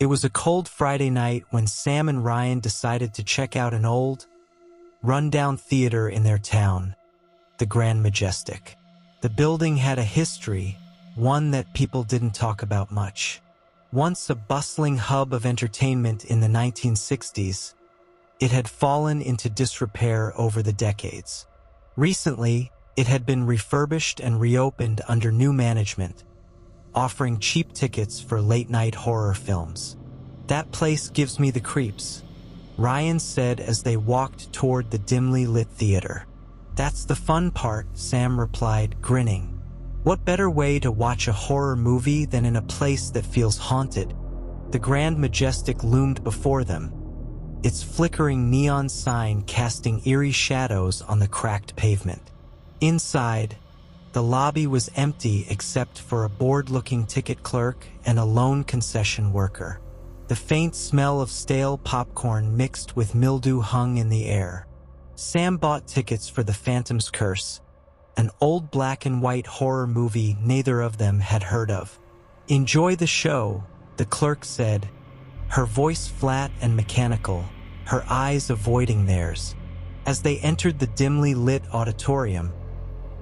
It was a cold Friday night when Sam and Ryan decided to check out an old, run-down theater in their town, the Grand Majestic. The building had a history, one that people didn't talk about much. Once a bustling hub of entertainment in the 1960s, it had fallen into disrepair over the decades. Recently, it had been refurbished and reopened under new management, offering cheap tickets for late-night horror films. "That place gives me the creeps," Ryan said as they walked toward the dimly lit theater. "That's the fun part," Sam replied, grinning. "What better way to watch a horror movie than in a place that feels haunted?" The Grand Majestic loomed before them, its flickering neon sign casting eerie shadows on the cracked pavement. Inside, the lobby was empty except for a bored-looking ticket clerk and a lone concession worker. The faint smell of stale popcorn mixed with mildew hung in the air. Sam bought tickets for The Phantom's Curse, an old black-and-white horror movie neither of them had heard of. "Enjoy the show," the clerk said, her voice flat and mechanical, her eyes avoiding theirs. As they entered the dimly lit auditorium,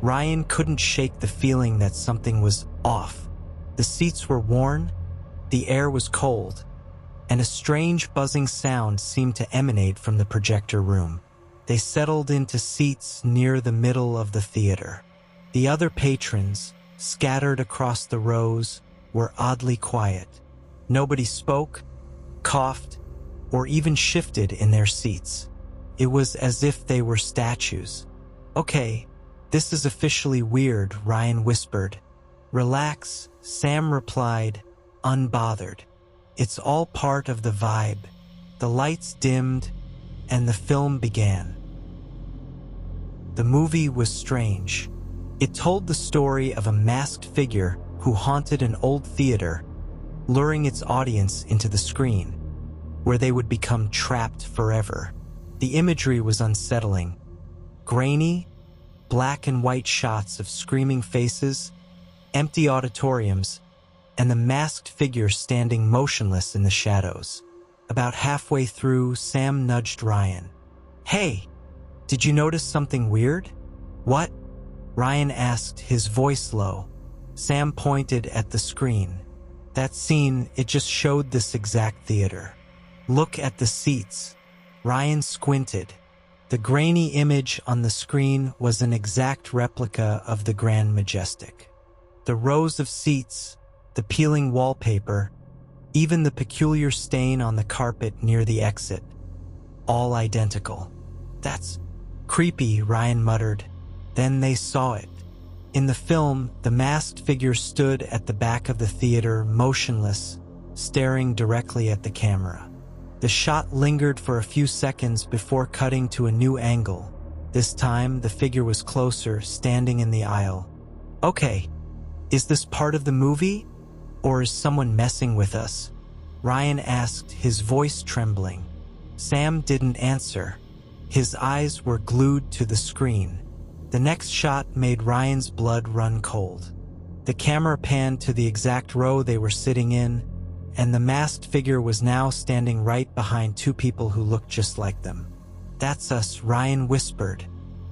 Ryan couldn't shake the feeling that something was off. The seats were worn, the air was cold, and a strange buzzing sound seemed to emanate from the projector room. They settled into seats near the middle of the theater. The other patrons, scattered across the rows, were oddly quiet. Nobody spoke, coughed, or even shifted in their seats. It was as if they were statues. "Okay, this is officially weird," Ryan whispered. "Relax," Sam replied, unbothered. "It's all part of the vibe." The lights dimmed, and the film began. The movie was strange. It told the story of a masked figure who haunted an old theater, luring its audience into the screen, where they would become trapped forever. The imagery was unsettling. Grainy, black and white shots of screaming faces, empty auditoriums, and the masked figure standing motionless in the shadows. About halfway through, Sam nudged Ryan. "Hey, did you notice something weird?" "What?" Ryan asked, his voice low. Sam pointed at the screen. "That scene, it just showed this exact theater. Look at the seats." Ryan squinted. The grainy image on the screen was an exact replica of the Grand Majestic. The rows of seats, the peeling wallpaper, even the peculiar stain on the carpet near the exit, all identical. "That's creepy," Ryan muttered. Then they saw it. In the film, the masked figure stood at the back of the theater, motionless, staring directly at the camera. The shot lingered for a few seconds before cutting to a new angle. This time, the figure was closer, standing in the aisle. "Okay, is this part of the movie? Or is someone messing with us?" Ryan asked, his voice trembling. Sam didn't answer. His eyes were glued to the screen. The next shot made Ryan's blood run cold. The camera panned to the exact row they were sitting in, and the masked figure was now standing right behind two people who looked just like them. "That's us," Ryan whispered.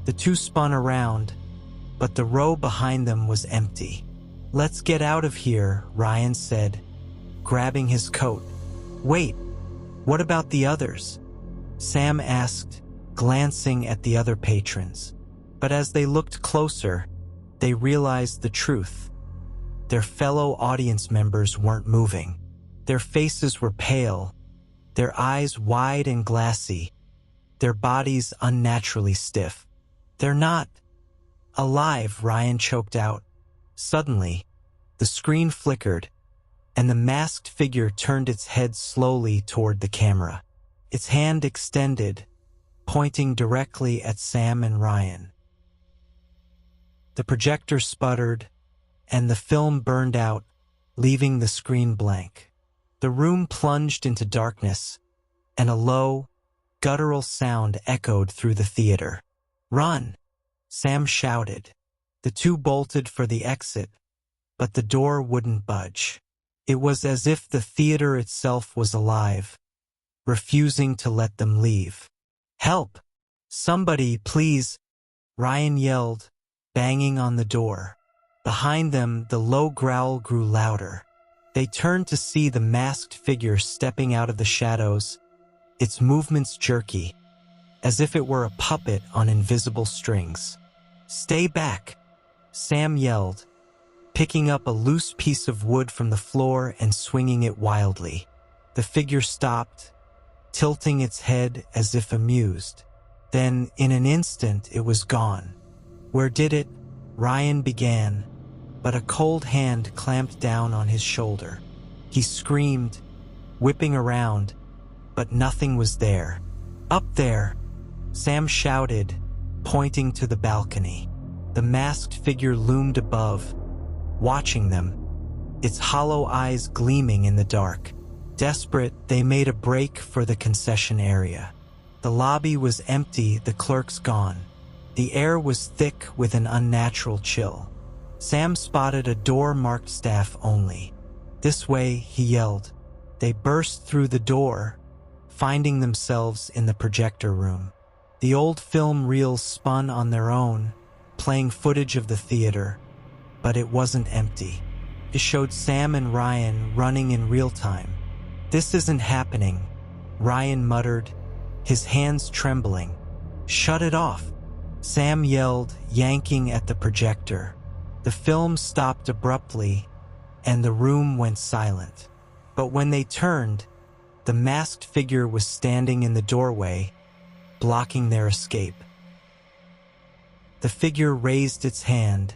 The two spun around, but the row behind them was empty. "Let's get out of here," Ryan said, grabbing his coat. "Wait, what about the others?" Sam asked, glancing at the other patrons. But as they looked closer, they realized the truth. Their fellow audience members weren't moving. Their faces were pale, their eyes wide and glassy, their bodies unnaturally stiff. "They're not alive," Ryan choked out. Suddenly, the screen flickered, and the masked figure turned its head slowly toward the camera. Its hand extended, pointing directly at Sam and Ryan. The projector sputtered, and the film burned out, leaving the screen blank. The room plunged into darkness, and a low, guttural sound echoed through the theater. "Run!" Sam shouted. The two bolted for the exit, but the door wouldn't budge. It was as if the theater itself was alive, refusing to let them leave. "Help! Somebody, please!" Ryan yelled, banging on the door. Behind them, the low growl grew louder. They turned to see the masked figure stepping out of the shadows, its movements jerky, as if it were a puppet on invisible strings. "Stay back!" Sam yelled, picking up a loose piece of wood from the floor and swinging it wildly. The figure stopped, tilting its head as if amused. Then, in an instant, it was gone. "Where did it?" Ryan began, but a cold hand clamped down on his shoulder. He screamed, whipping around, but nothing was there. "Up there!" Sam shouted, pointing to the balcony. The masked figure loomed above, watching them, its hollow eyes gleaming in the dark. Desperate, they made a break for the concession area. The lobby was empty, the clerks gone. The air was thick with an unnatural chill. Sam spotted a door marked "Staff Only." "This way," he yelled. They burst through the door, finding themselves in the projector room. The old film reels spun on their own, playing footage of the theater, but it wasn't empty. It showed Sam and Ryan running in real time. "This isn't happening," Ryan muttered, his hands trembling. "Shut it off," Sam yelled, yanking at the projector. The film stopped abruptly, and the room went silent. But when they turned, the masked figure was standing in the doorway, blocking their escape. The figure raised its hand,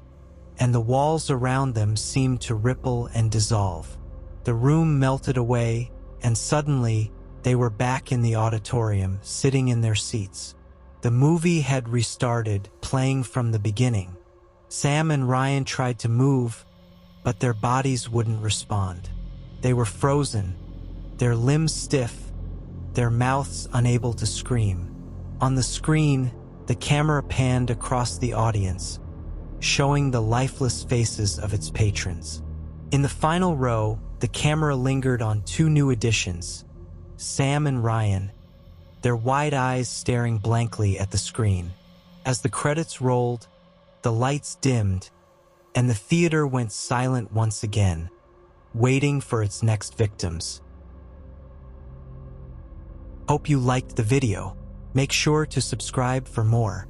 and the walls around them seemed to ripple and dissolve. The room melted away, and suddenly they were back in the auditorium, sitting in their seats. The movie had restarted, playing from the beginning. Sam and Ryan tried to move, but their bodies wouldn't respond. They were frozen, their limbs stiff, their mouths unable to scream. On the screen, the camera panned across the audience, showing the lifeless faces of its patrons. In the final row, the camera lingered on two new additions, Sam and Ryan, their wide eyes staring blankly at the screen. As the credits rolled, the lights dimmed, and the theater went silent once again, waiting for its next victims. Hope you liked the video. Make sure to subscribe for more.